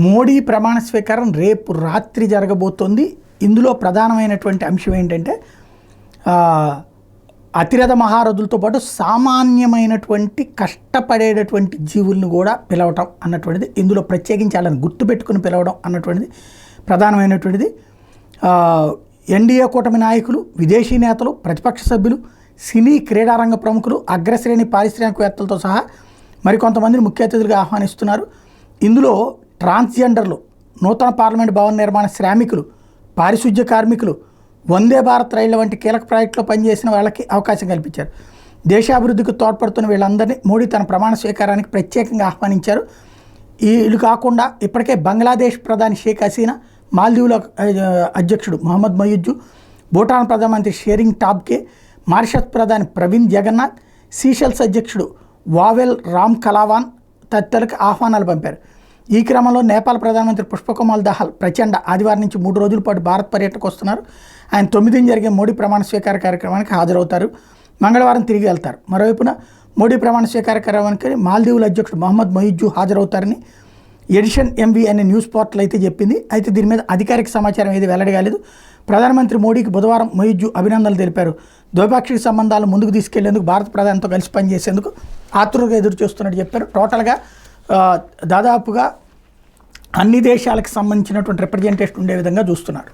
మోడీ ప్రమాణ స్వీకారం రేపు రాత్రి జరగబోతోంది. ఇందులో ప్రధానమైనటువంటి అంశం ఏంటంటే అతిరథ మహారథులతో పాటు సామాన్యమైనటువంటి కష్టపడేటటువంటి జీవులను కూడా పిలవటం అన్నటువంటిది, ఇందులో ప్రత్యేకించి వాళ్ళని గుర్తుపెట్టుకుని పిలవడం అన్నటువంటిది ప్రధానమైనటువంటిది. ఎన్డీఏ కూటమి నాయకులు, విదేశీ నేతలు, ప్రతిపక్ష సభ్యులు, సినీ క్రీడారంగ ప్రముఖులు, అగ్రశ్రేణి పారిశ్రామికవేత్తలతో సహా మరికొంతమందిని ముఖ్య అతిథులుగా ఆహ్వానిస్తున్నారు. ఇందులో ట్రాన్స్జెండర్లు, నూతన పార్లమెంట్ భవన నిర్మాణ శ్రామికులు, పారిశుధ్య కార్మికులు, వందే భారత్ రైళ్ల వంటి కీలక ప్రాజెక్టులో పనిచేసిన వాళ్ళకి అవకాశం కల్పించారు. దేశాభివృద్ధికి తోడ్పడుతున్న వీళ్ళందరినీ మోడీ తన ప్రమాణ స్వీకారానికి ప్రత్యేకంగా ఆహ్వానించారు. వీళ్ళు కాకుండా ఇప్పటికే బంగ్లాదేశ్ ప్రధాని షేక్ హసీనా, మాల్దీవుల అధ్యక్షుడు మొహమ్మద్ మొయిజ్జు, భూటాన్ ప్రధానమంత్రి షేరింగ్ టాబ్కే, మారిషస్ ప్రధాని ప్రవీణ్ జగన్నాథ్, సీషెల్స్ అధ్యక్షుడు వావెల్ రామ్ కలావాన్ తదితరులకు ఆహ్వానాలు పంపారు. ఈ క్రమంలో నేపాల్ ప్రధానమంత్రి పుష్పకమల్ దహల్ ప్రచండ ఆదివారం నుంచి 3 రోజుల పాటు భారత్ పర్యటనకు వస్తున్నారు. ఆయన 9న జరిగే మోడీ ప్రమాణ స్వీకార కార్యక్రమానికి హాజరవుతారు. మంగళవారం తిరిగి వెళ్తారు. మరోవైపున మోడీ ప్రమాణ స్వీకార కార్యక్రమానికి మాల్దీవుల అధ్యక్షుడు మొహమ్మద్ మొయిజ్జు హాజరవుతారని ఎడిషన్ ఎంవి అనే న్యూస్ పోర్టల్ అయితే చెప్పింది. అయితే దీని మీద అధికారిక సమాచారం ఏది వెల్లడి కాలేదు. ప్రధానమంత్రి మోడీకి బుధవారం మొయిజ్జు అభినందనలు తెలిపారు. ద్వైపాక్షిక సంబంధాలు ముందుకు తీసుకెళ్లేందుకు భారత ప్రధానితో కలిసి పనిచేసేందుకు ఆతృతగా ఎదురు చూస్తున్నట్టు చెప్పారు. టోటల్గా దాదాపుగా అన్ని దేశాలకు సంబంధించినటువంటి రిప్రజెంటేషన్ ఉండే విధంగా చూస్తున్నారు.